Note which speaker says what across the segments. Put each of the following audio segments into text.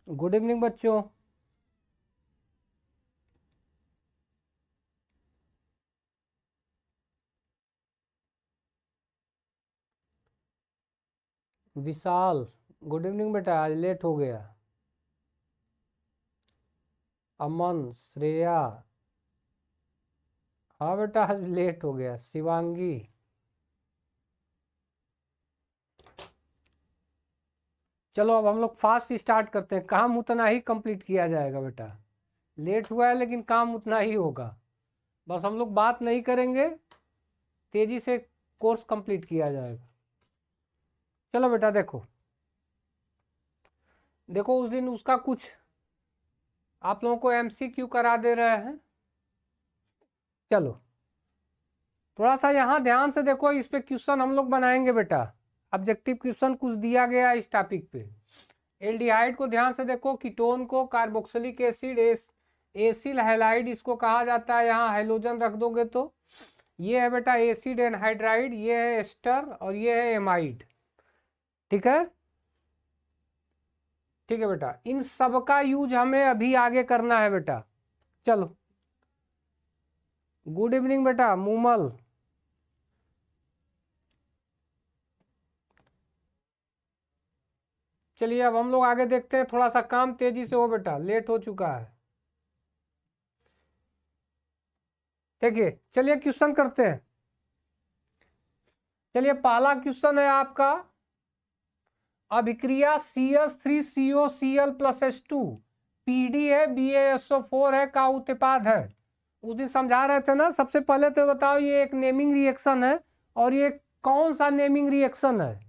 Speaker 1: Good evening बच्चों। विशाल, good evening बेटा, आज लेट हो गया। अमन, श्रेया, हाँ बेटा आज लेट हो गया। शिवांगी, चलो अब हम लोग फास्ट स्टार्ट करते हैं। काम उतना ही कंप्लीट किया जाएगा बेटा, लेट हुआ है लेकिन काम उतना ही होगा। बस हम लोग बात नहीं करेंगे, तेजी से कोर्स कंप्लीट किया जाएगा। चलो बेटा देखो देखो, उस दिन उसका कुछ आप लोगों को एमसीक्यू करा दे रहे हैं। चलो थोड़ा सा यहाँ ध्यान से देखो, इस पे क्वेश्चन हम लोग बनाएंगे बेटा। ऑब्जेक्टिव क्वेश्चन कुछ दिया गया इस टॉपिक पे। एल्डिहाइड को ध्यान से देखो, कीटोन को कार्बोक्सिलिक एसिड, एसिल हैलाइड इसको कहा जाता है। यहाँ हाइड्रोजन रख दोगे तो ये है बेटा एसिड एनहाइड्राइड, ये है एस्टर और ये है एमाइड। ठीक है, ठीक है बेटा, इन सब का यूज हमें अभी आगे करना है बेटा। चलो गुड इवनिंग बेटा मूमल। चलिए अब हम लोग आगे देखते हैं, थोड़ा सा काम तेजी से हो बेटा, लेट हो चुका है। देखिए चलिए क्वेश्चन करते हैं। चलिए पहला क्वेश्चन है आपका, अभिक्रिया CH3COCl प्लस H2 PD है, BaSO4 है का उत्पाद है। उस दिन समझा रहे थे ना। सबसे पहले तो बताओ ये एक नेमिंग रिएक्शन है और ये कौन सा नेमिंग रिएक्शन है,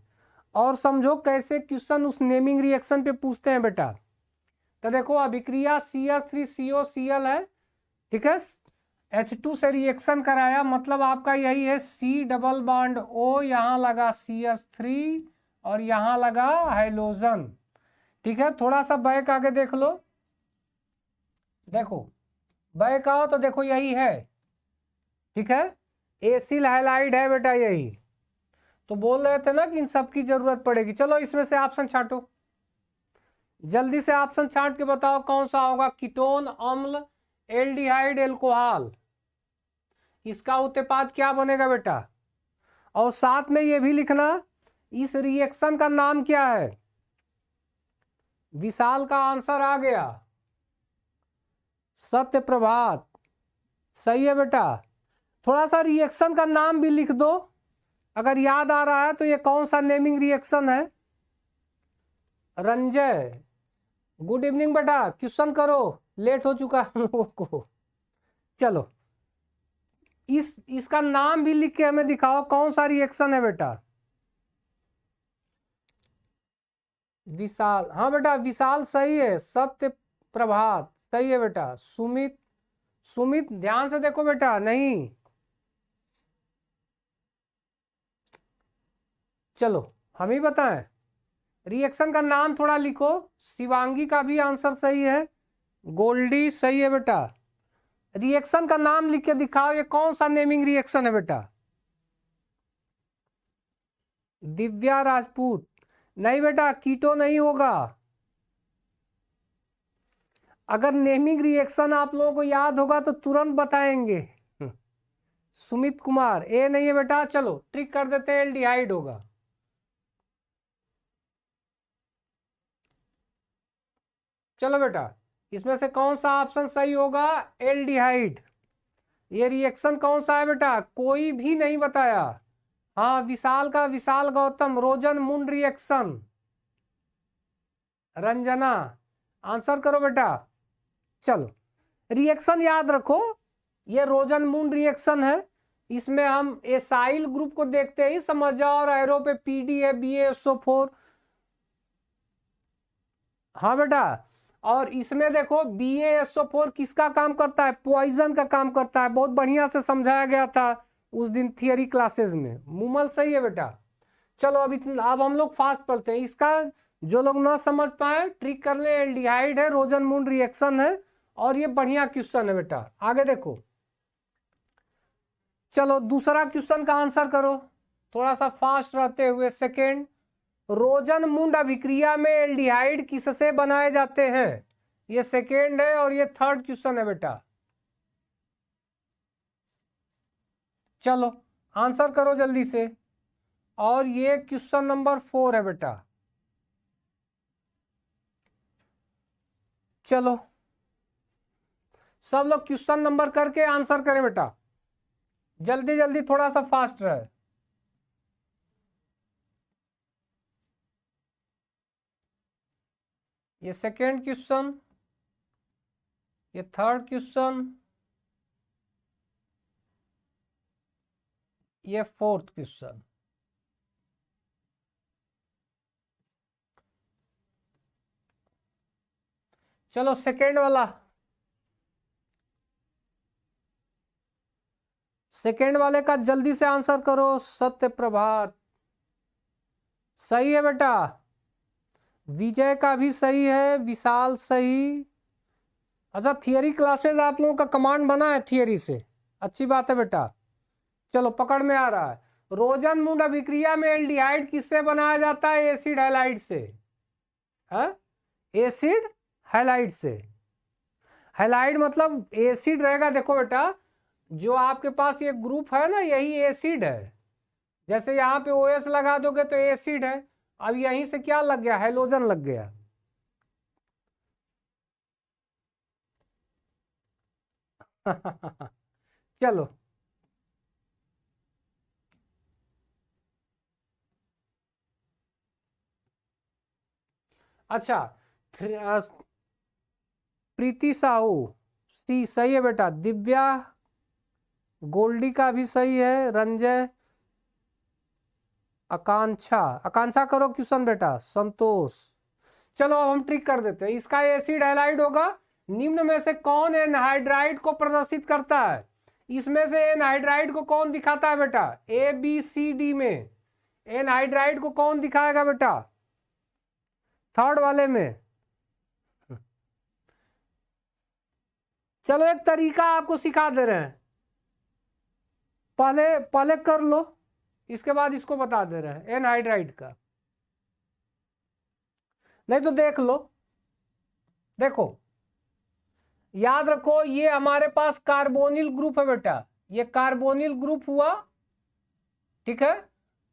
Speaker 1: और समझो कैसे क्वेश्चन उस नेमिंग रिएक्शन पे पूछते हैं बेटा। तो देखो अभिक्रिया CH3COCl है, ठीक है, H2 से रिएक्शन कराया, मतलब आपका यही है C डबल बॉन्ड O, यहाँ लगा CH3 और यहाँ लगा हाइड्रोजन। ठीक है, थोड़ा सा बैक आगे देख लो, देखो बैक आओ तो देखो यही है। ठीक है, एसिल हैलाइड है बेटा यही। तो बोल रहे थे ना कि इन सब की जरूरत पड़ेगी। चलो इसमें से ऑप्शन छांटो, जल्दी से ऑप्शन छांट के बताओ कौन सा होगा। कीटोन, अम्ल, एल्डिहाइड, एल्कोहल, इसका उत्पाद क्या बनेगा बेटा। और साथ में ये भी लिखना इस रिएक्शन का नाम क्या है। विशाल का आंसर आ गया, सत्य प्रभात, सही है बेटा। थोड़ा सा रिएक्शन का नाम भी लिख दो अगर याद आ रहा है तो। ये कौन सा नेमिंग रिएक्शन है। रंजय, गुड इवनिंग बेटा, क्वेश्चन करो, लेट हो चुका हम लोगों को। चलो इसका नाम भी लिख के हमें दिखाओ कौन सा रिएक्शन है बेटा। विशाल, हाँ बेटा विशाल सही है। सत्य प्रभात सही है बेटा। सुमित, सुमित ध्यान से देखो बेटा, नहीं चलो हम ही बताएं। रिएक्शन का नाम थोड़ा लिखो। शिवांगी का भी आंसर सही है, गोल्डी सही है बेटा। रिएक्शन का नाम लिख के दिखाओ, ये कौन सा नेमिंग रिएक्शन है बेटा। दिव्या राजपूत, नहीं बेटा कीटो नहीं होगा। अगर नेमिंग रिएक्शन आप लोगों को याद होगा तो तुरंत बताएंगे। सुमित कुमार, ए नहीं है बेटा। चलो ट्रिक कर देते हैं, एल्डिहाइड होगा। चलो बेटा इसमें से कौन सा ऑप्शन सही होगा। एल्डिहाइड। ये रिएक्शन कौन सा है बेटा, कोई भी नहीं बताया। हाँ विशाल का, विशाल गौतम, रोजन मून रिएक्शन। रंजना, आंसर करो बेटा। चलो रिएक्शन याद रखो, ये रोजन मून रिएक्शन है। इसमें हम एसाइल ग्रुप को देखते ही समझ जाओ, और एरो पे PD है, BaSO4। हाँ बेटा, और इसमें देखो BaSO4 किसका काम करता है, पॉइजन का काम करता है। बहुत बढ़िया से समझाया गया था उस दिन थियरी क्लासेस में। मुमल सही है बेटा। चलो अब हम लोग फास्ट पढ़ते हैं। इसका जो लोग ना समझ पाए ट्रिक कर ले। एल्डिहाइड है, रोजन मून रिएक्शन है, और ये बढ़िया क्वेश्चन है बेटा। आगे देखो, चलो दूसरा क्वेश्चन का आंसर करो, थोड़ा सा फास्ट रहते हुए। सेकेंड, रोजनमुंड अभिक्रिया में एल्डिहाइड किससे बनाए जाते हैं? ये सेकेंड है और ये थर्ड क्वेश्चन है बेटा। चलो आंसर करो जल्दी से। और ये क्वेश्चन नंबर 4 है बेटा। चलो सब लोग क्वेश्चन नंबर करके आंसर करें बेटा, जल्दी जल्दी, थोड़ा सा फास्ट रहे। ये सेकेंड क्वेश्चन, ये थर्ड क्वेश्चन, ये फोर्थ क्वेश्चन। चलो सेकेंड वाला, सेकेंड वाले का जल्दी से आंसर करो। सत्य प्रभात सही है बेटा, विजय का भी सही है, विशाल सही। अच्छा थियरी क्लासेस आप लोगों का कमांड बना है थियरी से, अच्छी बात है बेटा। चलो पकड़ में आ रहा है। रोजनमुंड अभिक्रिया में एल्डिहाइड किससे बनाया जाता है? एसिड हैलाइड से। एसिड हैलाइड से। हैलाइड मतलब एसिड रहेगा। देखो बेटा जो आपके पास ये ग्रुप है ना, यही एसिड है। जैसे यहाँ पे OS लगा दोगे तो एसिड है। अब यहीं से क्या लग गया? हैलोजन लग गया। चलो अच्छा, प्रीति साहू सी सही है बेटा। दिव्या गोल्डी का भी सही है। रंजय, आकांक्षा, आकांक्षा करो क्वेश्चन बेटा। संतोष। चलो अब हम ट्रिक कर देते हैं। इसका एसिड हैलाइड होगा। निम्न में से कौन एनहाइड्राइड को प्रदर्शित करता है? इसमें से एनहाइड्राइड को कौन दिखाता है बेटा? ABCD में एनहाइड्राइड को कौन दिखाएगा बेटा? थर्ड वाले में। चलो एक तरीका आपको सिखा दे रहे हैं, पहले पहले कर लो, इसके बाद इसको बता दे रहे हैं एनहाइड्राइड का। नहीं तो देख लो। देखो याद रखो, ये हमारे पास कार्बोनिल ग्रुप है बेटा। ये कार्बोनिल ग्रुप हुआ, ठीक है।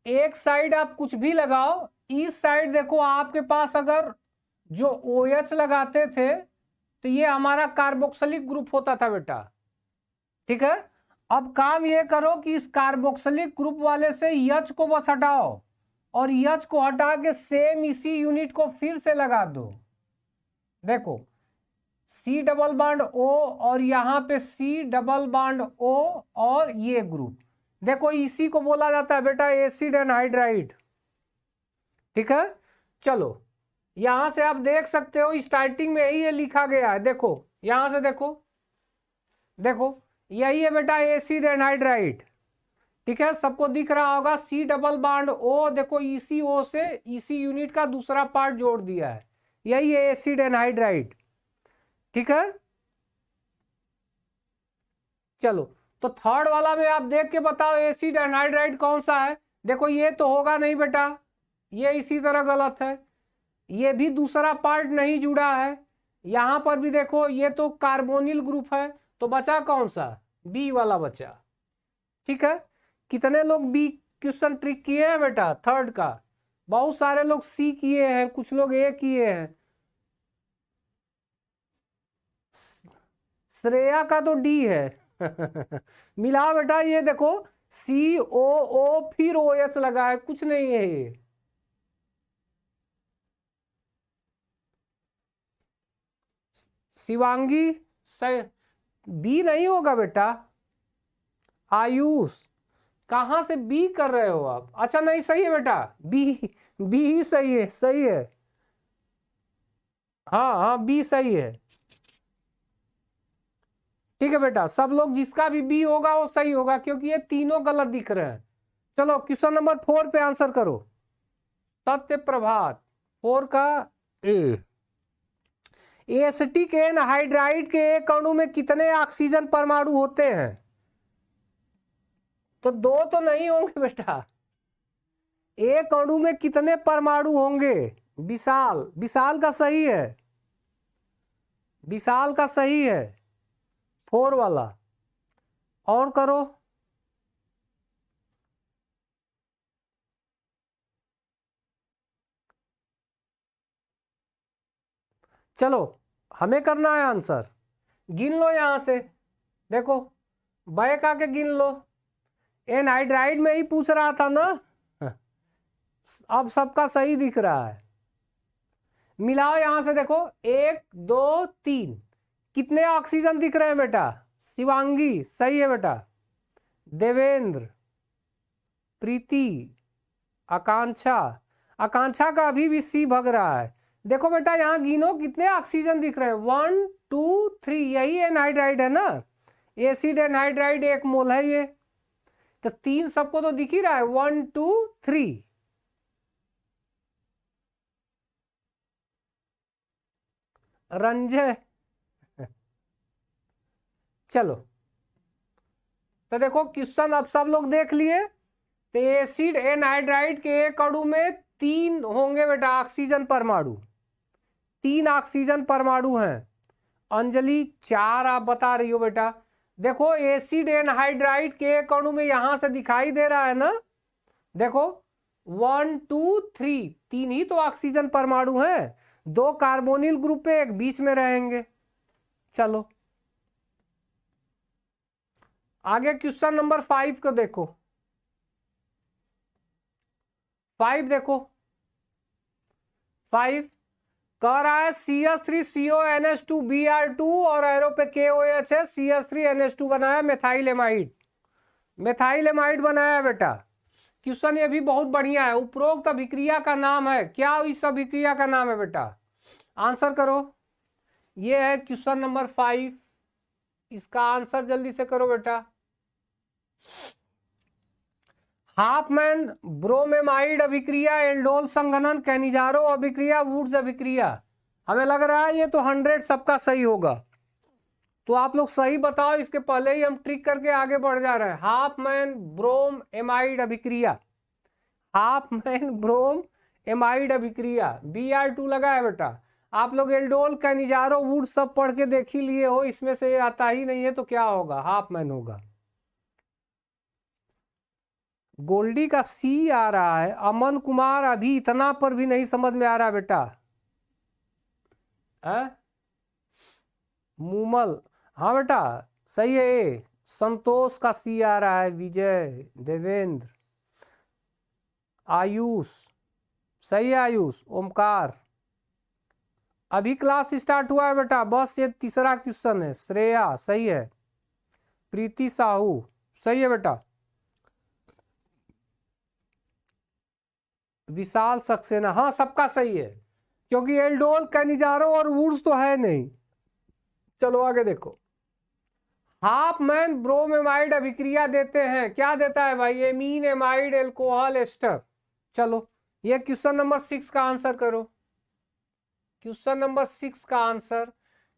Speaker 1: एक साइड आप कुछ भी लगाओ, इस साइड देखो आपके पास अगर जो OH लगाते थे तो ये हमारा कार्बोक्सिलिक ग्रुप होता था बेटा, ठीक है। अब काम ये करो कि इस कार्बोक्सिलिक ग्रुप वाले से H को बस हटाओ और H को हटा के सेम इसी यूनिट को फिर से लगा दो। देखो C डबल बॉन्ड O और यहाँ पे C डबल बॉन्ड O और ये ग्रुप, देखो इसी को बोला जाता है बेटा एसिड एनहाइड्राइड, ठीक है। चलो यहां से आप देख सकते हो स्टार्टिंग में यही लिखा गया है। देखो यहां से देखो, देखो यही है बेटा एसिड एनहाइड्राइड, ठीक है। सबको दिख रहा होगा C डबल बॉन्ड O, देखो इसी O से इसी यूनिट का दूसरा पार्ट जोड़ दिया है, यही है एसिड एनहाइड्राइड, ठीक है। चलो तो थर्ड वाला में आप देख के बताओ एसिड एनहाइड्राइड कौन सा है। देखो ये तो होगा नहीं बेटा, ये इसी तरह गलत है। ये भी दूसरा पार्ट नहीं जुड़ा है। यहां पर भी देखो ये तो कार्बोनिल ग्रुप है, तो बचा कौन सा? बी वाला बचा, ठीक है। कितने लोग बी क्वेश्चन ट्रिक किए हैं बेटा थर्ड का? बहुत सारे लोग सी किए हैं, कुछ लोग ए किए हैं। श्रेया का तो डी है। मिला बेटा, ये देखो COO फिर OH लगा है, कुछ नहीं है ये। शिवांगी सही, बी नहीं होगा बेटा। आयुष कहां से बी कर रहे हो आप? अच्छा नहीं सही है बेटा, बी बी ही सही है, सही है। हाँ हाँ बी सही है, ठीक है बेटा। सब लोग जिसका भी बी होगा वो सही होगा, क्योंकि ये तीनों गलत दिख रहे हैं। चलो क्वेश्चन नंबर 4 पे आंसर करो। सत्य प्रभात 4 का ए। एसिटिक एनहाइड्राइड के एक अणु में कितने ऑक्सीजन परमाणु होते हैं? तो 2 तो नहीं होंगे बेटा, एक अणु में कितने परमाणु होंगे? विशाल, विशाल का सही है, विशाल का सही है, 4 वाला। और करो। चलो हमें करना है आंसर। गिन लो यहां से, देखो बैक आके गिन लो। एनहाइड्राइड में ही पूछ रहा था ना, अब सबका सही दिख रहा है। मिलाओ यहां से, देखो 1 2 3, कितने ऑक्सीजन दिख रहे हैं बेटा? शिवांगी सही है बेटा, देवेंद्र, प्रीति, आकांक्षा, आकांक्षा का अभी भी सी भग रहा है। देखो बेटा यहां गिनो कितने ऑक्सीजन दिख रहे हैं, 1 2 3, यही एनहाइड्राइड है ना, एसिड एनहाइड्राइड 1 मोल है ये, तो 3 सबको तो दिख ही रहा है, 1 2 3। रंजय, चलो तो देखो क्वेश्चन अब सब लोग देख लिए। तो एसिड एनहाइड्राइड के एक अणु में 3 होंगे बेटा ऑक्सीजन परमाणु, 3 ऑक्सीजन परमाणु हैं। अंजलि 4 आप बता रही हो बेटा। देखो एसिड एनहाइड्राइड के एक अणु में यहां से दिखाई दे रहा है ना, देखो 1 2 3, 3 ही तो ऑक्सीजन परमाणु हैं, 2 कार्बोनिल ग्रुप पे, एक बीच में रहेंगे। चलो आगे क्वेश्चन नंबर 5 को देखो। 5 देखो, 5 कह रहा है CH3CONH2Br2 और एरो पे KOH है, CH3NH2 बनाया, मेथाइल एमाइड, मेथाइल एमाइड बनाया बेटा। क्वेश्चन ये भी बहुत बढ़िया है। उपरोक्त अभिक्रिया का नाम है क्या? इस अभिक्रिया का नाम है बेटा, आंसर करो। ये है क्वेश्चन नंबर 5, इसका आंसर जल्दी से करो बेटा। हाफमैन ब्रोमेमाइड अभिक्रिया, एल्डोल संघनन, कैनिजारो अभिक्रिया, वुड्स अभिक्रिया। हमें लग रहा है ये तो 100 सबका सही होगा, तो आप लोग सही बताओ, इसके पहले ही हम ट्रिक करके आगे बढ़ जा रहे हैं। हाफमैन ब्रोम एमाइड अभिक्रिया, हाफमैन ब्रोम एमाइड अभिक्रिया, Br2 लगा है बेटा। आप लोग एल्डोल कैनिजारो वुड सब पढ़ के देख ही लिए हो, इसमें से आता ही नहीं है तो क्या होगा? हाफमैन होगा। गोल्डी का सी आ रहा है। अमन कुमार अभी इतना पर भी नहीं समझ में आ रहा बेटा। मूमल, हाँ बेटा सही है। ए संतोष का सी आ रहा है। विजय, देवेंद्र, आयुष सही है, आयुष, ओमकार। अभी क्लास स्टार्ट हुआ है बेटा, बस ये तीसरा क्वेश्चन है। श्रेया सही है, प्रीति साहू सही है बेटा, विशाल सक्सेना, हाँ सबका सही है, क्योंकि एल्डोल कैनिजारो और वुड्स तो है नहीं। चलो आगे देखो। हाफमैन ब्रोमेमाइड अभिक्रिया देते हैं, क्या देता है भाई? Amine amide alcohol ester. चलो ये क्वेश्चन नंबर 6 का आंसर करो। क्वेश्चन नंबर 6 का आंसर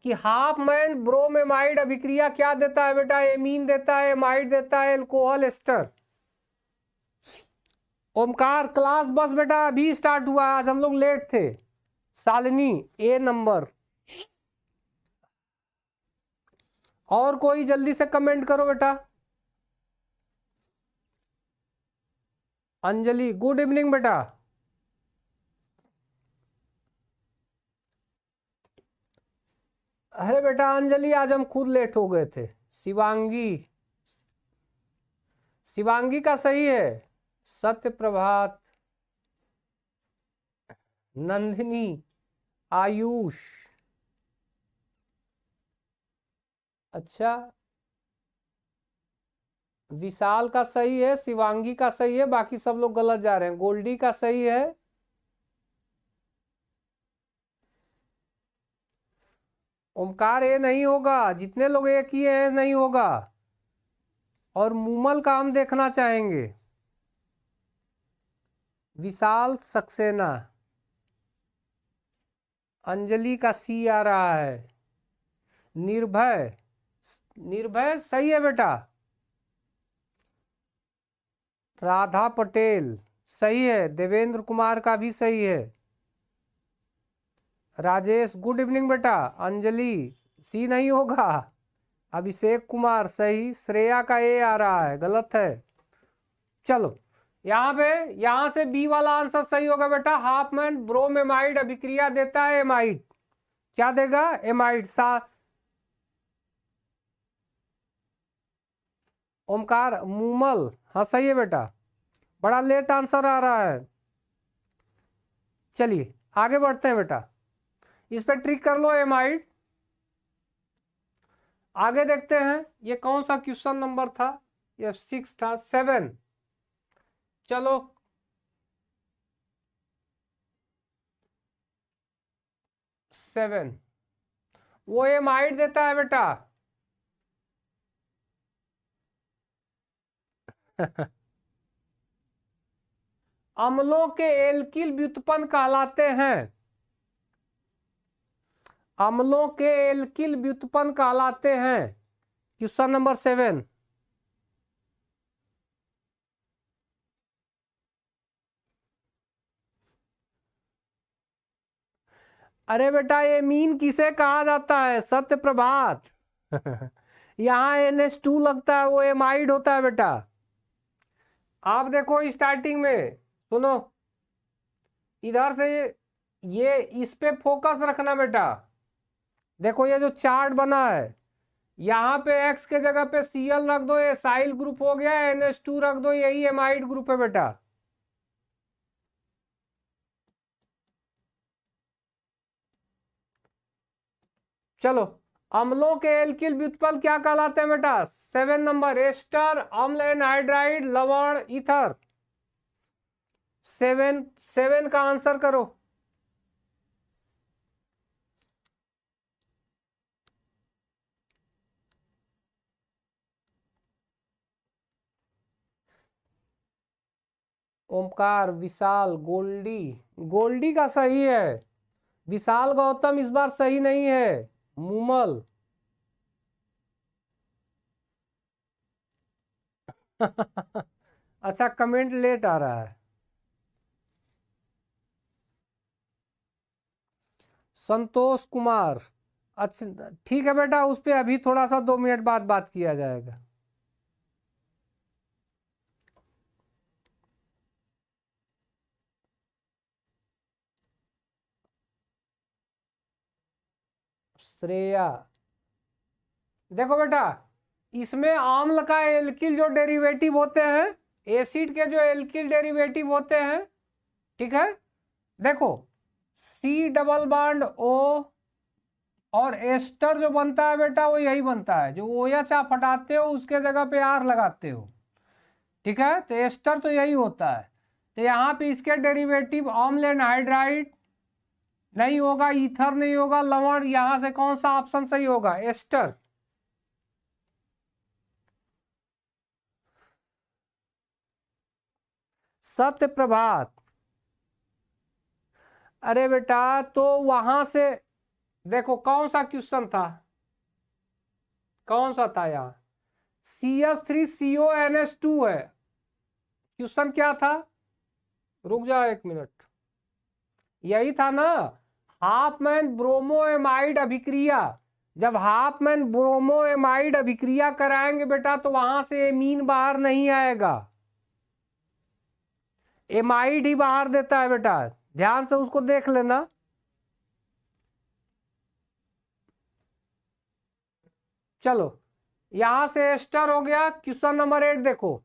Speaker 1: कि हाफमैन ब्रोमेमाइड अभिक्रिया क्या देता है बेटा? एमीन देता है, एमाइड देता है, एल्कोहल एस्टर। ओमकार क्लास बस बेटा अभी स्टार्ट हुआ, आज हम लोग लेट थे। शालिनी ए नंबर। और कोई जल्दी से कमेंट करो बेटा। अंजलि गुड इवनिंग बेटा। अरे बेटा अंजलि आज हम खुद लेट हो गए थे। शिवांगी, शिवांगी का सही है। सत्य प्रभात, नंदिनी, आयुष, अच्छा विशाल का सही है, शिवांगी का सही है, बाकी सब लोग गलत जा रहे हैं। गोल्डी का सही है, ओमकार ये नहीं होगा, जितने लोग ये किए हैं नहीं होगा। और मूमल का हम देखना चाहेंगे। विशाल सक्सेना, अंजलि का सी आ रहा है। निर्भय, निर्भय सही है बेटा। राधा पटेल सही है, देवेंद्र कुमार का भी सही है। राजेश गुड इवनिंग बेटा। अंजलि सी नहीं होगा। अभिषेक कुमार सही। श्रेया का ए आ रहा है, गलत है। चलो यहाँ पे, यहाँ से बी वाला आंसर सही होगा बेटा। हाफमैन ब्रोमेमाइड अभिक्रिया देता है एमाइड। क्या देगा? एमाइड। ओमकार मूमल, हाँ सही है बेटा। बड़ा लेट आंसर आ रहा है। चलिए आगे बढ़ते हैं बेटा, इस पे ट्रिक कर लो एमाइड। आगे देखते हैं, ये कौन सा क्वेश्चन नंबर था? ये 6 था। 7, चलो 7, वो एमाइड देता है बेटा। अम्लों के एल्किल व्युत्पन्न कहलाते हैं। अम्लों के एल्किल व्युत्पन्न कहलाते हैं। Question number 7। अरे बेटा ये मीन किसे कहा जाता है? सत्य प्रभात। यहाँ NH2 लगता है, वो एमाइड होता है बेटा। आप देखो स्टार्टिंग में, सुनो इधर से, ये इस पे फोकस रखना बेटा। देखो ये जो चार्ट बना है, यहाँ पे X के जगह पे Cl रख दो, ये साइल ग्रुप हो गया। NH2 रख दो, यही एमाइड ग्रुप है बेटा। चलो अम्लों के एल्किल व्युत्पन्न क्या कहलाते हैं बेटा? 7 नंबर, एस्टर, अम्ल, एनहाइड्राइड, लवण, ईथर। 7 का आंसर करो। ओमकार, विशाल, गोल्डी। गोल्डी का सही है। विशाल गौतम इस बार सही नहीं है। मूमल। अच्छा कमेंट लेट आ रहा है। संतोष कुमार, अच्छा ठीक है बेटा, उस पे अभी थोड़ा सा 2 मिनट बाद बात किया जाएगा। श्रेया, देखो बेटा, इसमें आम्ल का एल्किल जो डेरिवेटिव होते हैं, एसिड के जो एल्किल डेरिवेटिव होते हैं, ठीक है, देखो C डबल बॉन्ड O और एस्टर जो बनता है बेटा, वो यही बनता है। जो OH आप हटाते हो उसके जगह पे R लगाते हो, ठीक है, तो एस्टर तो यही होता है। तो यहाँ पे इसके डेरिवेटिव अम्ल एनहाइड्राइड नहीं होगा, ईथर नहीं होगा, लवण। यहां से कौन सा ऑप्शन सही होगा? एस्टर। सत्य प्रभात। अरे बेटा तो वहां से देखो कौन सा क्वेश्चन था, कौन सा था यहाँ? CH3CONH2 है। क्वेश्चन क्या था? रुक जाओ 1 मिनट, यही था ना, हाफमैन ब्रोमोएमाइड अभिक्रिया। जब हाफमैन ब्रोमोएमाइड अभिक्रिया कराएंगे बेटा, तो वहां से एमीन बाहर नहीं आएगा, एमाइड ही बाहर देता है बेटा। ध्यान से उसको देख लेना। चलो यहां से एस्टर हो गया। क्वेश्चन नंबर 8 देखो।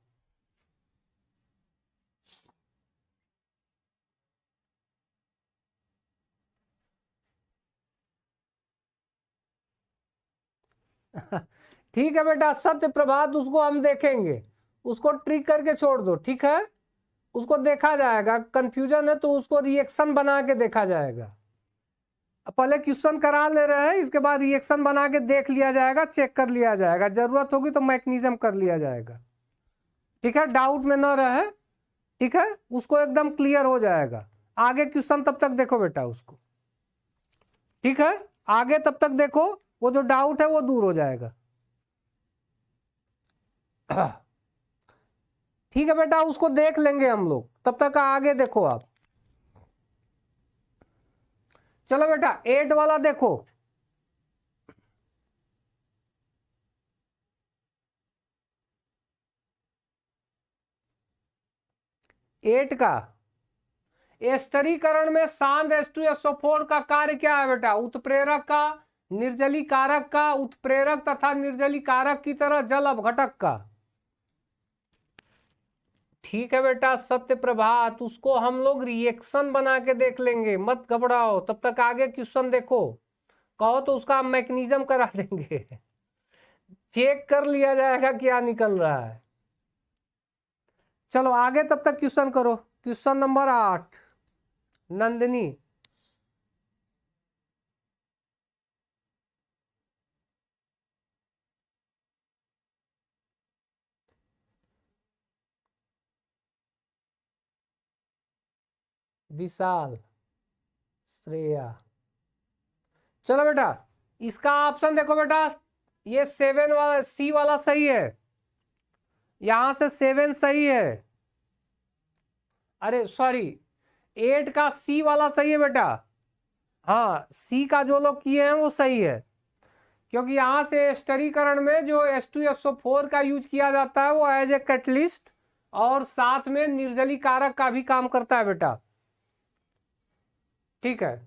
Speaker 1: ठीक है बेटा, सत्य प्रभात उसको हम देखेंगे, उसको ट्रिक करके छोड़ दो, ठीक है, उसको देखा जाएगा। कंफ्यूजन है तो उसको रिएक्शन बना के देखा जाएगा। पहले क्वेश्चन करा ले रहे हैं, इसके बाद रिएक्शन बना के देख लिया जाएगा, चेक कर लिया जाएगा, जरूरत होगी तो मैकेनिज्म कर लिया जाएगा, ठीक है, डाउट में न रहे, ठीक है, उसको एकदम क्लियर हो जाएगा। आगे क्वेश्चन तब तक देखो बेटा उसको, ठीक है, आगे तब तक देखो, वो जो डाउट है वो दूर हो जाएगा। ठीक है बेटा, उसको देख लेंगे हम लोग, तब तक आगे देखो आप। चलो बेटा 8 वाला देखो। एट का एस्टरीकरण में सांद्र H2SO4 का कार्य क्या है बेटा? उत्प्रेरक का, निर्जलीकारक का, उत्प्रेरक तथा निर्जलीकारक की तरह जल अपघटक का। ठीक है बेटा सत्य प्रभात, उसको हम लोग रिएक्शन बना के देख लेंगे, मत घबराओ। तब तक आगे क्वेश्चन देखो, कहो तो उसका मैकेनिज्म करा देंगे। चेक कर लिया जाएगा क्या निकल रहा है। चलो आगे तब तक क्वेश्चन करो। Question number 8 Nandini. विशाल, श्रेया। चलो बेटा इसका ऑप्शन देखो बेटा, ये 7 वाला सी वाला सही है, यहां से 7 सही है। अरे सॉरी 8 का सी वाला सही है बेटा। हाँ सी का जो लोग किए हैं वो सही है, क्योंकि यहां से स्टरीकरण में जो H2SO4 का यूज किया जाता है वो एज ए कैटलिस्ट और साथ में निर्जलीकारक का भी काम करता है बेटा। ठीक है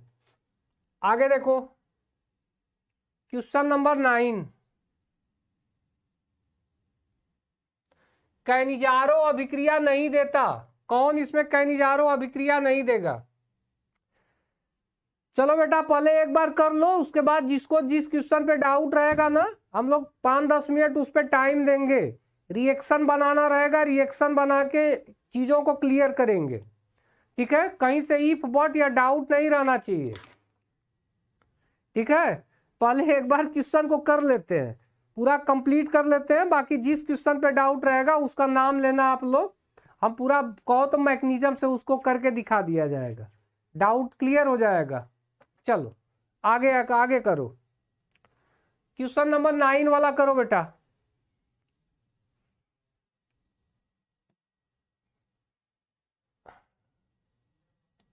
Speaker 1: आगे देखो क्वेश्चन नंबर 9। कैनिजारो अभिक्रिया नहीं देता, कौन इसमें कैनिजारो अभिक्रिया नहीं देगा? चलो बेटा पहले एक बार कर लो, उसके बाद जिसको जिस क्वेश्चन पे डाउट रहेगा ना, हम लोग 5-10 मिनट उस पर टाइम देंगे, रिएक्शन बनाना रहेगा, रिएक्शन बना के चीजों को क्लियर करेंगे। ठीक है, कहीं से इफ बट या डाउट नहीं रहना चाहिए। ठीक है, पहले एक बार क्वेश्चन को कर लेते हैं, पूरा कंप्लीट कर लेते हैं, बाकी जिस क्वेश्चन पे डाउट रहेगा उसका नाम लेना आप लोग, हम पूरा कहो तो मैकेनिज्म से उसको करके दिखा दिया जाएगा, डाउट क्लियर हो जाएगा। चलो आगे आगे करो, क्वेश्चन नंबर 9 वाला करो बेटा।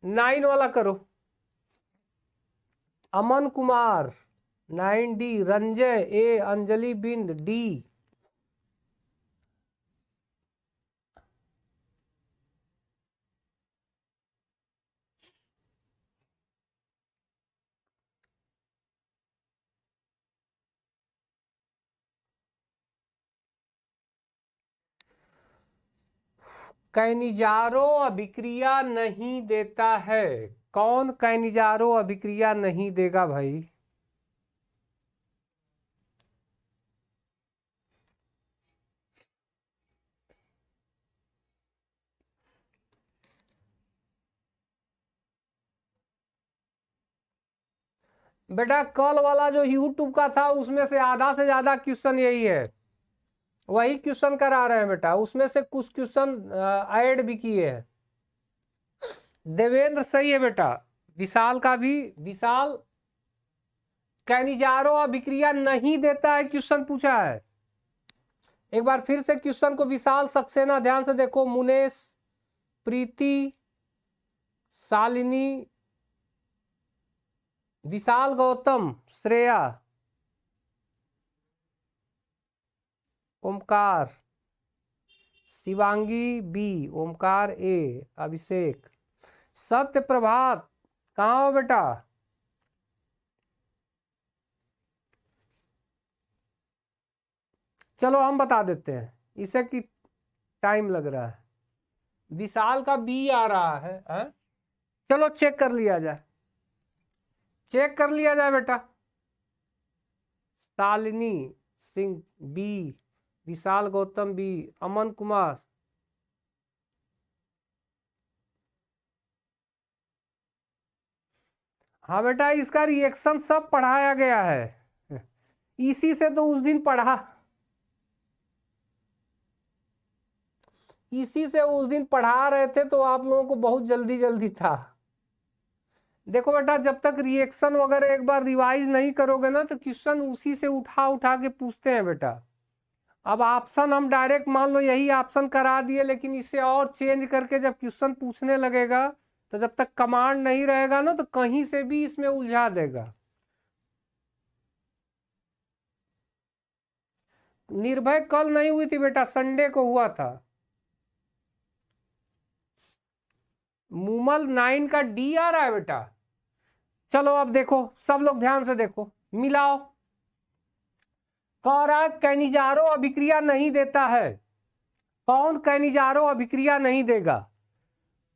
Speaker 1: 9 वाला करो। अमन कुमार 9D, रंजय ए, अंजलि बिंद डी। कैनिजारो अभिक्रिया नहीं देता है, कौन कैनिजारो अभिक्रिया नहीं देगा भाई? बेटा कल वाला जो यूट्यूब का था उसमें से आधा से ज्यादा क्वेश्चन यही है, वही क्वेश्चन करा रहे हैं बेटा, उसमें से कुछ क्वेश्चन ऐड भी किए हैं। देवेंद्र सही है बेटा, विशाल का भी, विशाल कैनिजारो अभिक्रिया नहीं देता है क्वेश्चन पूछा है। एक बार फिर से क्वेश्चन को विशाल सक्सेना ध्यान से देखो, मुनेश, प्रीति, शालिनी, विशाल गौतम, श्रेया, ओमकार, शिवांगी बी, ओमकार ए, अभिषेक, सत्य प्रभात। कहाँ हो बेटा? चलो हम बता देते हैं, इसे कि टाइम लग रहा है। विशाल का बी आ रहा है? चलो चेक कर लिया जाए, चेक कर लिया जाए बेटा। शालिनी सिंह बी, विशाल गौतम बी, अमन कुमार, हाँ बेटा इसका रिएक्शन सब पढ़ाया गया है, इसी से तो उस दिन पढ़ा, इसी से उस दिन पढ़ा रहे थे, तो आप लोगों को बहुत जल्दी जल्दी था। देखो बेटा जब तक रिएक्शन वगैरह एक बार रिवाइज नहीं करोगे ना, तो क्वेश्चन उसी से उठा उठा के पूछते हैं बेटा, अब ऑप्शन हम डायरेक्ट मान लो यही ऑप्शन करा दिए, लेकिन इसे और चेंज करके जब क्वेश्चन पूछने लगेगा तो जब तक कमांड नहीं रहेगा ना तो कहीं से भी इसमें उलझा देगा। निर्भय कल नहीं हुई थी बेटा, संडे को हुआ था। मूमल 9 का डी आ रहा है बेटा। चलो अब देखो सब लोग ध्यान से देखो, मिलाओ। कह रहा है कैनिजारो अभिक्रिया नहीं देता है। कौन कैनिजारो अभिक्रिया नहीं देगा?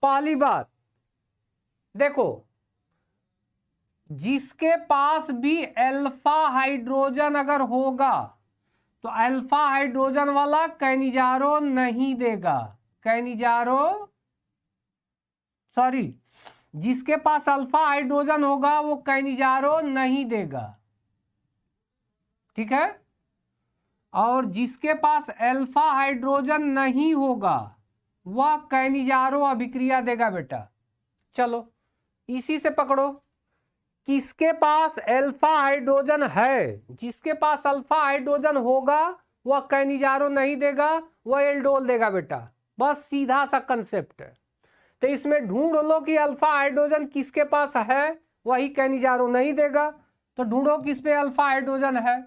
Speaker 1: पहली बात देखो, जिसके पास भी अल्फा हाइड्रोजन अगर होगा तो अल्फा हाइड्रोजन वाला कैनिजारो नहीं देगा। कैनिजारो सॉरी, जिसके पास अल्फा हाइड्रोजन होगा वो कैनिजारो नहीं देगा, ठीक है। और जिसके पास अल्फा हाइड्रोजन नहीं होगा वह कैनिजारो अभिक्रिया देगा बेटा। चलो इसी से पकड़ो, किसके पास अल्फा हाइड्रोजन है, जिसके पास अल्फा हाइड्रोजन होगा वह कैनिजारो नहीं देगा, वह एल्डोल देगा बेटा। बस सीधा सा कंसेप्ट है। तो इसमें ढूंढ लो कि अल्फा हाइड्रोजन किसके पास है, वही कैनिजारो नहीं देगा। तो ढूंढो किस पे अल्फा हाइड्रोजन है।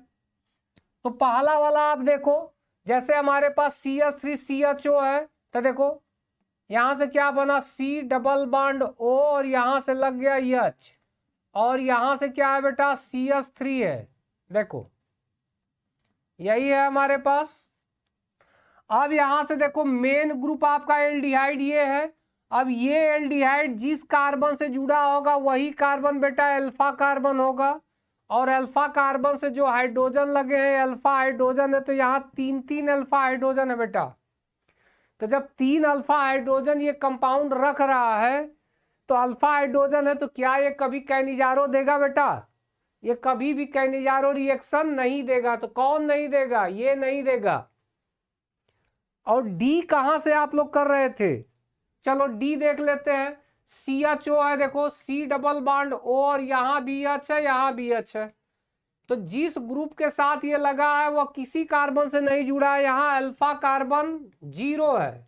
Speaker 1: तो पहला वाला आप देखो, जैसे हमारे पास CH3CHO है, तो देखो यहां से क्या बना, C डबल बॉन्ड O और यहां से लग गया H, और यहां से क्या है बेटा, CH3 है। देखो यही है हमारे पास। अब यहां से देखो मेन ग्रुप आपका एल्डिहाइड ये है। अब ये एल्डिहाइड जिस कार्बन से जुड़ा होगा वही कार्बन बेटा अल्फा कार्बन होगा, और अल्फा कार्बन से जो हाइड्रोजन लगे हैं अल्फा हाइड्रोजन है, तो यहाँ 3 अल्फा हाइड्रोजन है बेटा। तो जब 3 अल्फा हाइड्रोजन ये कंपाउंड रख रहा है तो अल्फा हाइड्रोजन है, तो क्या ये कभी कैनिजारो देगा बेटा? ये कभी भी कैनिजारो रिएक्शन नहीं देगा। तो कौन नहीं देगा? ये नहीं देगा। और डी कहां से आप लोग कर रहे थे? चलो डी देख लेते हैं। CHO है, देखो C डबल बॉन्ड O और यहाँ भी H है, यहाँ भी H है। तो जिस ग्रुप के साथ ये लगा है वह किसी कार्बन से नहीं जुड़ा है, यहाँ अल्फा कार्बन 0 है,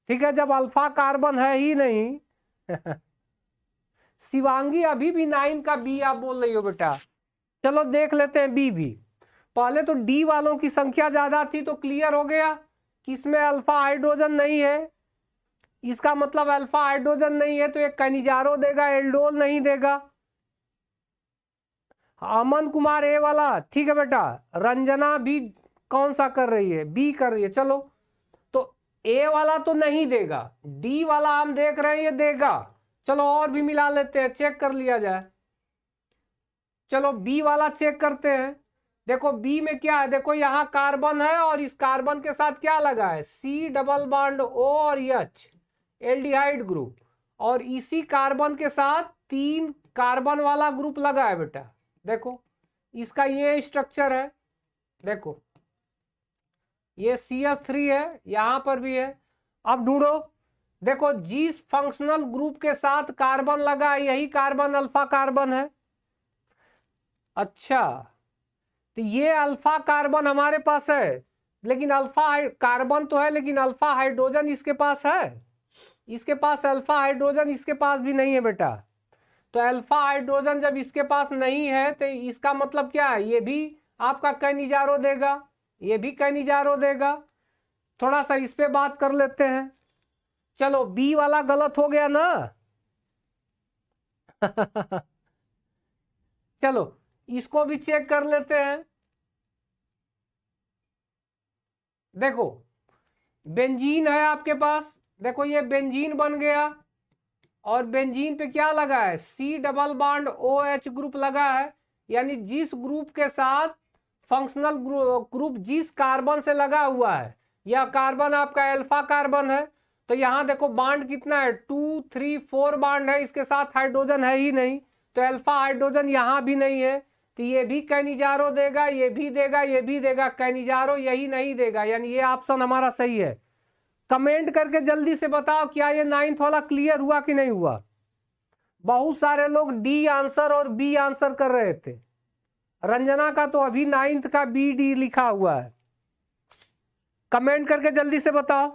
Speaker 1: ठीक है। जब अल्फा कार्बन है ही नहीं शिवांगी अभी भी 9 का बी आप बोल रही हो बेटा। चलो देख लेते हैं बी भी। पहले तो डी वालों की संख्या ज्यादा थी तो क्लियर हो गया कि इसमें अल्फा हाइड्रोजन नहीं है। इसका मतलब अल्फा हाइड्रोजन नहीं है तो एक कैनिजारो देगा, एल्डोल नहीं देगा। अमन कुमार ए वाला ठीक है बेटा। रंजना भी कौन सा कर रही है? बी कर रही है। चलो तो ए वाला तो नहीं देगा, डी वाला हम देख रहे हैं ये देगा। चलो और भी मिला लेते हैं, चेक कर लिया जाए। चलो बी वाला चेक करते हैं। देखो बी में क्या है, देखो यहाँ कार्बन है और इस कार्बन के साथ क्या लगा है, C डबल बॉन्ड O और H, एल्डिहाइड ग्रुप। और इसी कार्बन के साथ 3 कार्बन वाला ग्रुप लगा है बेटा। देखो इसका ये स्ट्रक्चर है, देखो ये CH3 है, यहां पर भी है। अब ढूंढो, देखो जिस फंक्शनल ग्रुप के साथ कार्बन लगा है यही कार्बन अल्फा कार्बन है। अच्छा तो ये अल्फा कार्बन हमारे पास है, लेकिन अल्फा कार्बन तो है लेकिन अल्फा हाइड्रोजन इसके पास है, इसके पास अल्फा हाइड्रोजन इसके पास भी नहीं है बेटा। तो अल्फा हाइड्रोजन जब इसके पास नहीं है तो इसका मतलब क्या है, ये भी आपका कैनिजारो देगा, ये भी कैनिजारो देगा। थोड़ा सा इस पे बात कर लेते हैं। चलो बी वाला गलत हो गया ना चलो इसको भी चेक कर लेते हैं। देखो बेंजीन है आपके पास, देखो ये बेंजीन बन गया और बेंजीन पे क्या लगा है, C double bond OH group लगा है। यानी जिस ग्रुप के साथ फंक्शनल ग्रुप जिस कार्बन से लगा हुआ है, यह कार्बन आपका अल्फा कार्बन है। तो यहाँ देखो बॉन्ड कितना है, 2 3 4 बॉन्ड है, इसके साथ हाइड्रोजन है ही नहीं, तो अल्फा हाइड्रोजन यहाँ भी नहीं है। तो ये भी कैनिजारो देगा, ये भी देगा, ये भी देगा, कैनिजारो यही नहीं देगा। यानी ये ऑप्शन हमारा सही है। कमेंट करके जल्दी से बताओ क्या ये 9th वाला क्लियर हुआ कि नहीं हुआ। बहुत सारे लोग डी आंसर और बी आंसर कर रहे थे। रंजना का तो अभी 9th का BD लिखा हुआ है। कमेंट करके जल्दी से बताओ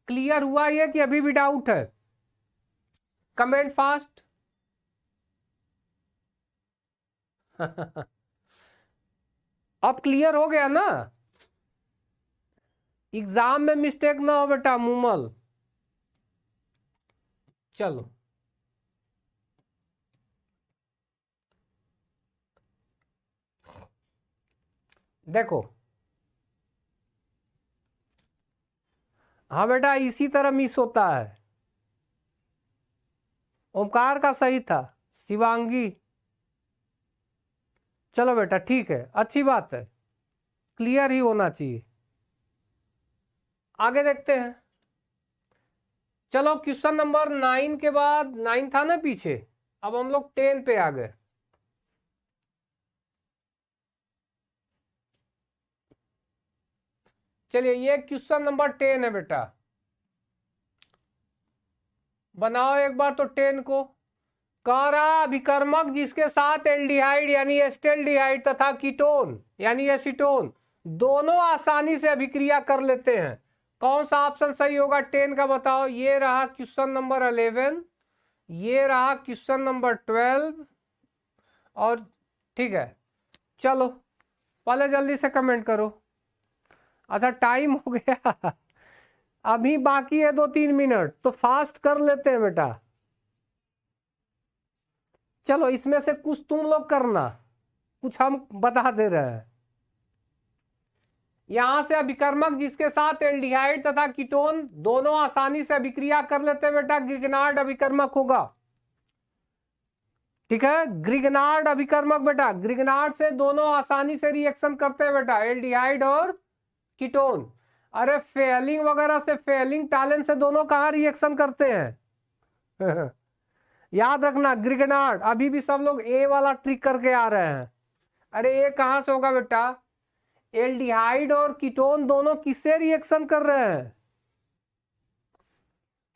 Speaker 1: क्लियर हुआ ये कि अभी भी डाउट है। Comment fast. अब क्लियर हो गया ना? एग्जाम में मिस्टेक ना हो बेटा मुमल। चलो देखो, हाँ बेटा इसी तरह मिस होता है। ओमकार का सही था, शिवांगी। चलो बेटा ठीक है, अच्छी बात है, क्लियर ही होना चाहिए। आगे देखते हैं। चलो क्वेश्चन नंबर 9 के बाद 9 था ना पीछे, अब हम लोग 10 पे आ गए। चलिए ये क्वेश्चन नंबर 10 है बेटा, बनाओ एक बार तो 10 को। कह रहा अभिकर्मक जिसके साथ एल्डिहाइड यानी एस्टेल्डिहाइड तथा कीटोन यानी एसीटोन दोनों आसानी से अभिक्रिया कर लेते हैं, कौन सा ऑप्शन सही होगा 10 का बताओ। ये रहा क्वेश्चन नंबर 11, ये रहा क्वेश्चन नंबर 12 और ठीक है। चलो पहले जल्दी से कमेंट करो। अच्छा टाइम हो गया अभी बाकी है 2-3 मिनट, तो फास्ट कर लेते हैं बेटा। चलो इसमें से कुछ तुम लोग करना, कुछ हम बता दे रहे हैं। यहां से अभिकर्मक जिसके साथ एल्डिहाइड तथा कीटोन दोनों आसानी से अभिक्रिया कर लेते हैं बेटा, ग्रिगनार्ड अभिकर्मक होगा। ठीक है, ग्रिगनार्ड अभिकर्मक बेटा, ग्रिगनार्ड से दोनों आसानी से रिएक्शन करते हैं बेटा, एल्डिहाइड और कीटोन। अरे फेलिंग वगैरह से, फेलिंग टैलेंट से दोनों कहां रिएक्शन करते हैं याद रखना ग्रिगनार्ड। अभी भी सब लोग ए वाला ट्रिक करके आ रहे हैं। अरे ये कहां से होगा बेटा, एल्डिहाइड और कीटोन दोनों किससे रिएक्शन कर रहे हैं?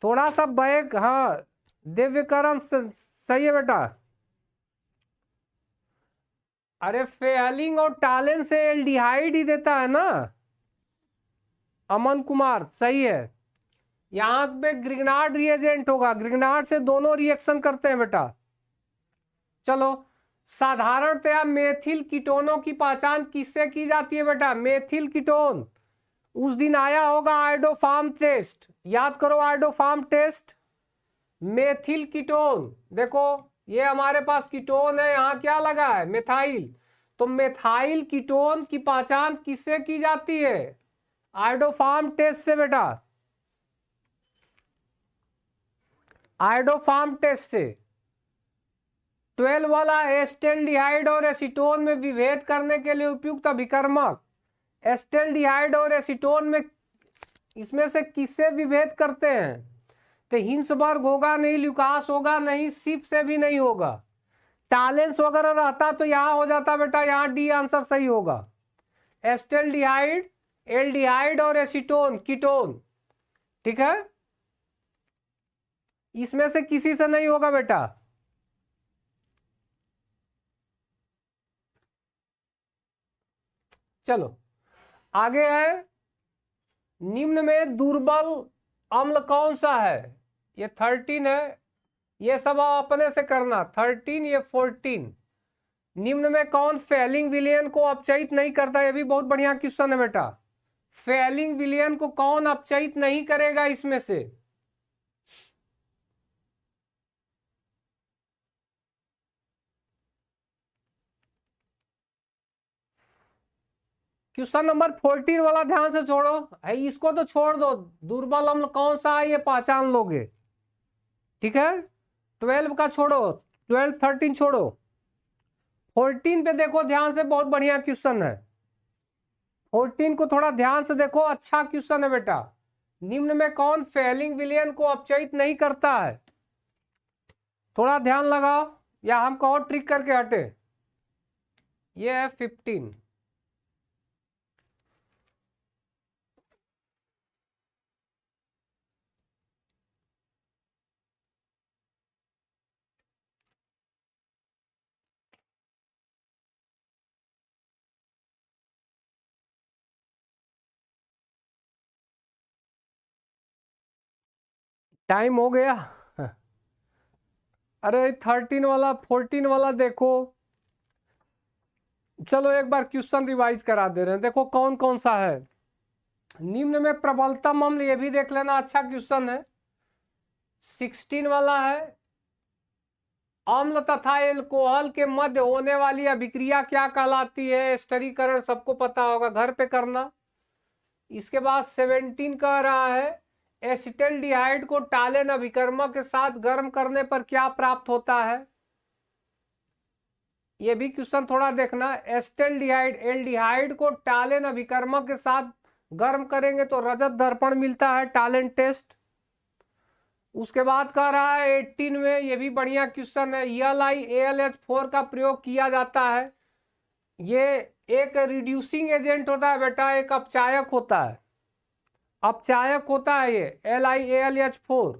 Speaker 1: थोड़ा सा बैक, हाँ दिव्यकरण सही है बेटा। अरे फेलिंग और टालेन से एल्डिहाइड ही देता है ना, अमन कुमार सही है। यहां पे ग्रिगनार्ड रिएजेंट होगा, ग्रिगनार्ड से दोनों रिएक्शन करते हैं बेटा। चलो साधारणतया मेथिल कीटोनों की पहचान किससे की जाती है बेटा, मेथिल कीटोन। उस दिन आया होगा आयोडोफार्म टेस्ट, याद करो आयोडोफार्म टेस्ट। मेथिल कीटोन, देखो ये हमारे पास कीटोन है, यहां क्या लगा है मेथाइल, तो मेथाइल कीटोन की पहचान किससे की जाती है, आयोडोफार्म टेस्ट से बेटा, आयोडोफार्म टेस्ट से। 12 वाला एस्टेल्डिहाइड और एसीटोन में विभेद करने के लिए उपयुक्त अभिकर्मक, एस्टेल्डिहाइड और एसीटोन में इसमें से किससे विभेद करते हैं, तो हिंसबर्ग होगा नहीं, ल्यूकास होगा नहीं, सिप से भी नहीं होगा। टैलेंस वगैरह रहता तो यहां हो जाता बेटा, यहां डी आंसर सही होगा। एस्टेल्डिहाइड, एल्डिहाइड और एसीटोन कीटोन, ठीक है, इसमें से किसी से नहीं होगा बेटा। चलो आगे है, निम्न में दुर्बल अम्ल कौन सा है, ये 13 है, ये सब अपने से करना, 13 ये 14। निम्न में कौन फेलिंग विलियन को अपचयित नहीं करता, ये भी बहुत बढ़िया क्वेश्चन है बेटा। फेलिंग विलियन को कौन अपचयित नहीं करेगा इसमें से, क्वेश्चन नंबर 14 वाला ध्यान से छोड़ो, इसको तो छोड़ दो, दुर्बल अम्ल कौन सा है ये पहचान लोगे, ठीक है। 12 का छोड़ो, 12 13 छोड़ो, 14 पे देखो ध्यान से, बहुत बढ़िया क्वेश्चन है। 14 को थोड़ा ध्यान से देखो, अच्छा क्वेश्चन है बेटा। निम्न में कौन फेलिंग विलियन को अपचयित नहीं करता है, थोड़ा ध्यान लगाओ, या हम कहो ट्रिक करके हटे। ये है 15। टाइम हो गया। अरे 13 वाला 14 वाला देखो, चलो एक बार क्वेश्चन रिवाइज करा दे रहे हैं। देखो कौन कौन सा है। निम्न में प्रबलतम अम्ल, ये भी देख लेना, अच्छा क्वेश्चन है। 16 वाला है, अम्ल तथा एल्कोहल के मध्य होने वाली अभिक्रिया क्या कहलाती है? स्टरीकरण सबको पता होगा, घर पे करना। इसके बाद 17 कह रहा है, एसिटल्डिहाइड को टालेन अभिकर्मक के साथ गर्म करने पर क्या प्राप्त होता है? ये भी क्वेश्चन थोड़ा देखना। एसिटल्डिहाइड, एल्डिहाइड को टालेन अभिकर्मक के साथ गर्म करेंगे तो रजत दर्पण मिलता है, टालेन टेस्ट। उसके बाद कह रहा है 18 में, ये भी बढ़िया क्वेश्चन है, ElIAlH4 का प्रयोग किया जाता है। ये एक रिड्यूसिंग एजेंट होता है बेटा, एक अपचायक होता है, अपचायक होता है ये LiAlH4।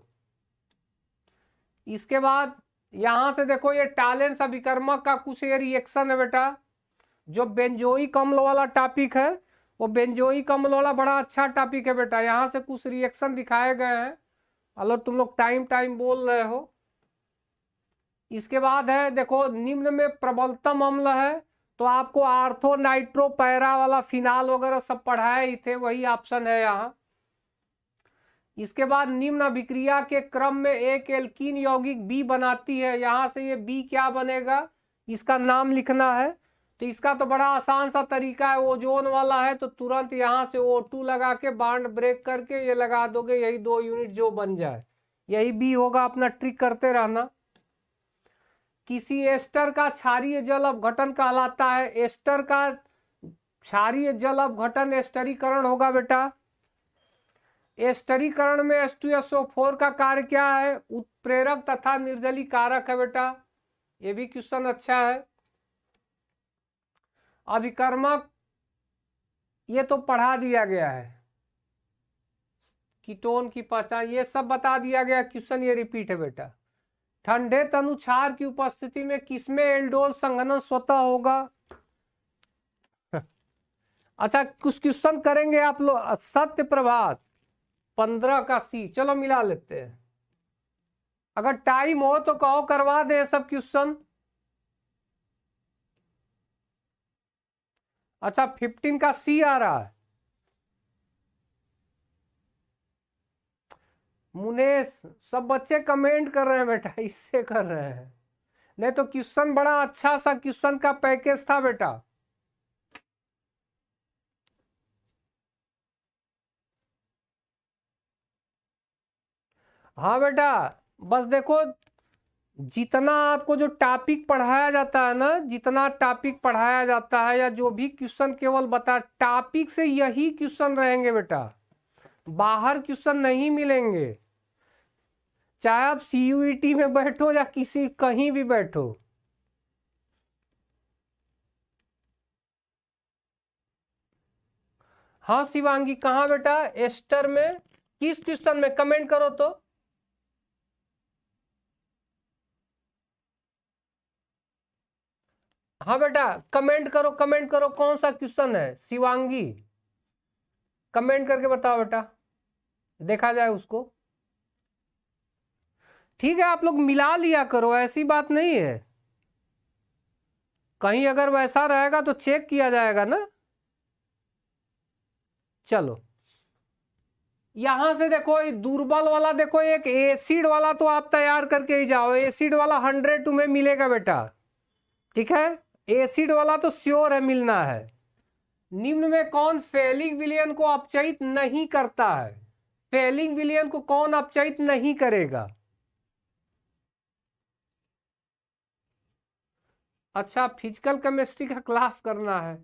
Speaker 1: इसके बाद यहां से देखो, ये टालेन अभिकर्मक का कुछ ये रिएक्शन है बेटा। जो बेंजोइक अम्ल वाला टॉपिक है, वो बेंजोइक अम्ल वाला बड़ा अच्छा टॉपिक है बेटा। यहां से कुछ रिएक्शन दिखाए गए हैं, अगर तुम लोग टाइम बोल रहे हो। इसके बाद है देखो, निम्न में प्रबलतम अम्ल है, तो आपको आर्थो नाइट्रो पैरा वाला फिनाल वगैरह सब पढ़ाए ही थे, वही ऑप्शन है यहाँ। इसके बाद निम्न अभिक्रिया के क्रम में एक एल्कीन यौगिक बी बनाती है, यहां से ये बी क्या बनेगा, इसका नाम लिखना है। तो इसका तो बड़ा आसान सा तरीका है, ओजोन वाला है तो तुरंत यहाँ से O2 लगा के बांड ब्रेक करके ये लगा दोगे, यही 2 यूनिट जो बन जाए, यही बी होगा। अपना ट्रिक करते रहना। किसी एस्टर का क्षारीय जल अपघटन कहलाता है। एस्टर का क्षारीय जल अपघटन एस्टरीकरण होगा बेटा। एस्टरीकरण में H2SO4 का कार्य क्या है? उत्प्रेरक तथा निर्जलीकारक है बेटा, ये भी क्वेश्चन अच्छा है। अभिकर्मक ये तो पढ़ा दिया गया है, कीटोन की पहचान ये सब बता दिया गया, क्वेश्चन ये रिपीट है बेटा। ठंडे तनुक्षार की उपस्थिति में किसमें एल्डोल संघनन स्वतः होगा? अच्छा कुछ क्वेश्चन करेंगे आप लोग। सत्य प्रभात 15 का सी, चलो मिला लेते हैं। अगर टाइम हो तो कहो करवा दे सब क्वेश्चन। अच्छा 15 का सी आ रहा है। मुनेश, सब बच्चे कमेंट कर रहे हैं बेटा, इससे कर रहे हैं, नहीं तो क्वेश्चन बड़ा अच्छा सा क्वेश्चन का पैकेज था बेटा। हाँ बेटा, बस देखो जितना आपको जो टॉपिक पढ़ाया जाता है ना, जितना टॉपिक पढ़ाया जाता है या जो भी क्वेश्चन केवल बता, टॉपिक से यही क्वेश्चन रहेंगे बेटा, बाहर क्वेश्चन नहीं मिलेंगे। चाहे आप CUET में बैठो या किसी कहीं भी बैठो। हाँ शिवांगी, कहाँ बेटा? एस्टर में किस क्वेश्चन में? कमेंट करो तो। हाँ बेटा कमेंट करो, कमेंट करो, कौन सा क्वेश्चन है शिवांगी? कमेंट करके बताओ बेटा, देखा जाए उसको। ठीक है, आप लोग मिला लिया करो, ऐसी बात नहीं है। कहीं अगर वैसा रहेगा तो चेक किया जाएगा ना। चलो यहां से देखो, दुर्बल वाला देखो, एक एसिड वाला तो आप तैयार करके ही जाओ। एसिड वाला 100 तुम्हें मिलेगा बेटा, ठीक है, एसिड वाला तो श्योर है, मिलना है। निम्न में कौन फेलिक विलयन को अपचयित नहीं करता है? फेलिक विलयन को कौन अपचयित नहीं करेगा? अच्छा फिजिकल केमिस्ट्री का क्लास करना है।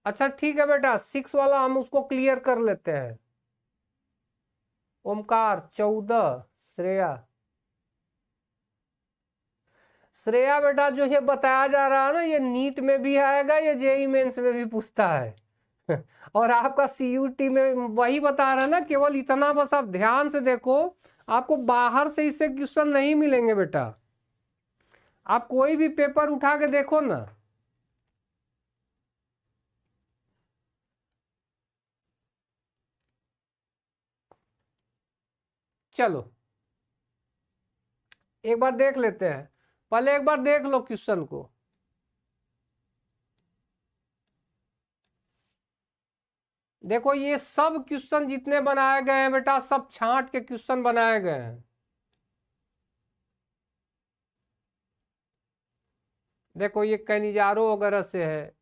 Speaker 1: अच्छा ठीक है बेटा, 6 वाला हम उसको क्लियर कर लेते हैं। ओमकार 14, श्रेया। श्रेया बेटा जो ये बताया जा रहा है ना, ये नीट में भी आएगा, ये JEE मेंस में भी पूछता है और आपका CUT में वही बता रहा है ना, केवल इतना बस आप ध्यान से देखो, आपको बाहर से इससे क्वेश्चन नहीं मिलेंगे बेटा। आप कोई भी पेपर उठा के देखो ना। चलो एक बार देख लेते हैं, पहले एक बार देख लो क्वेश्चन को। देखो ये सब क्वेश्चन जितने बनाए गए हैं बेटा, सब छांट के क्वेश्चन बनाए गए हैं। देखो ये कैनिजारो वगैरह से है।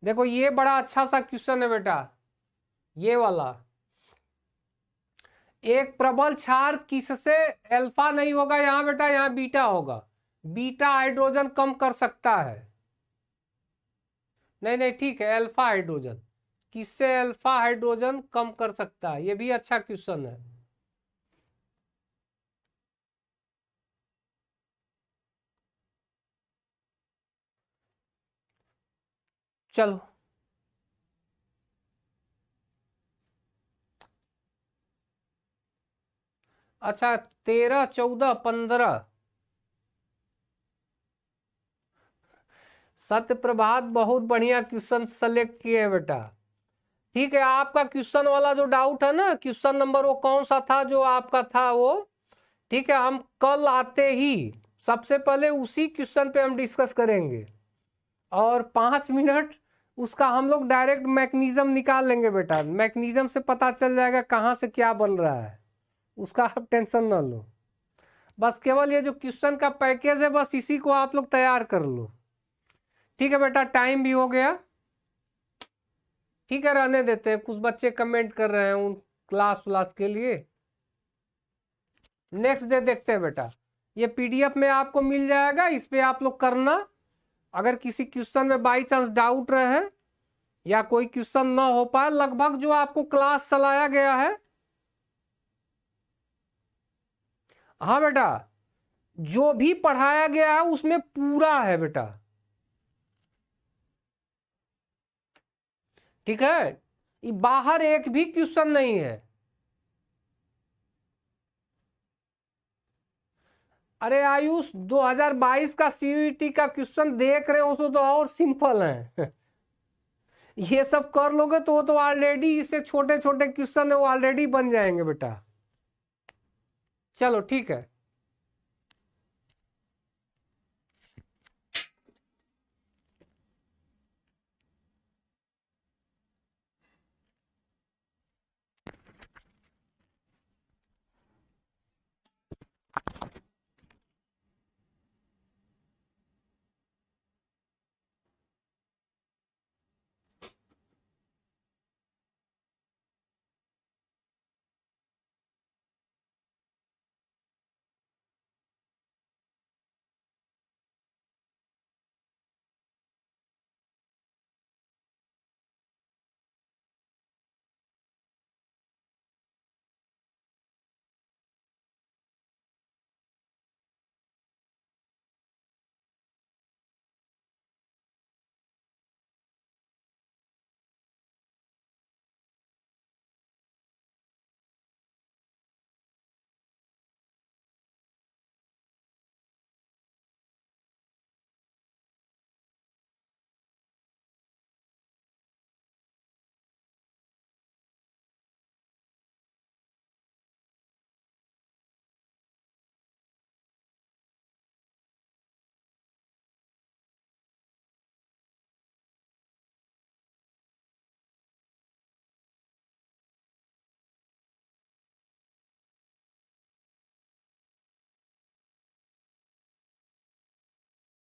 Speaker 1: देखो ये बड़ा अच्छा सा क्वेश्चन है बेटा, ये वाला। एक प्रबल क्षार किससे अल्फा नहीं होगा, यहाँ बेटा यहाँ बीटा होगा। बीटा हाइड्रोजन कम कर सकता है। नहीं नहीं ठीक है, अल्फा हाइड्रोजन। किससे अल्फा हाइड्रोजन कम कर सकता है, ये भी अच्छा क्वेश्चन है। चलो अच्छा 13 14 15। सत्य प्रभात बहुत बढ़िया क्वेश्चन सेलेक्ट किए बेटा। ठीक है, आपका क्वेश्चन वाला जो डाउट है ना, क्वेश्चन नंबर वो कौन सा था जो आपका था वो, ठीक है, हम कल आते ही सबसे पहले उसी क्वेश्चन पे हम डिस्कस करेंगे, और 5 मिनट उसका हम लोग डायरेक्ट मैकेनिज्म निकाल लेंगे बेटा। मैकेनिज्म से पता चल जाएगा कहाँ से क्या बन रहा है, उसका आप टेंशन ना लो। बस केवल ये जो क्वेश्चन का पैकेज है बस इसी को आप लोग तैयार कर लो। ठीक है बेटा, टाइम भी हो गया। ठीक है, रहने देते हैं, कुछ बच्चे कमेंट कर रहे हैं उन क्लास व्लास के लिए। नेक्स्ट डे देखते हैं बेटा, ये पीडीएफ में आपको मिल जाएगा, इस पे आप लोग करना। अगर किसी क्वेश्चन में बाई चांस डाउट रहे या कोई क्वेश्चन ना हो पाए, लगभग जो आपको क्लास चलाया गया है, हाँ बेटा, जो भी पढ़ाया गया है उसमें पूरा है बेटा। ठीक है, ये बाहर एक भी क्वेश्चन नहीं है। अरे आयुष 2022 का सीयूईटी का क्वेश्चन देख रहे हो, उसमें तो और सिंपल है। ये सब कर लोगे तो वो तो ऑलरेडी, इससे छोटे छोटे क्वेश्चन है वो ऑलरेडी बन जाएंगे बेटा। चलो ठीक है।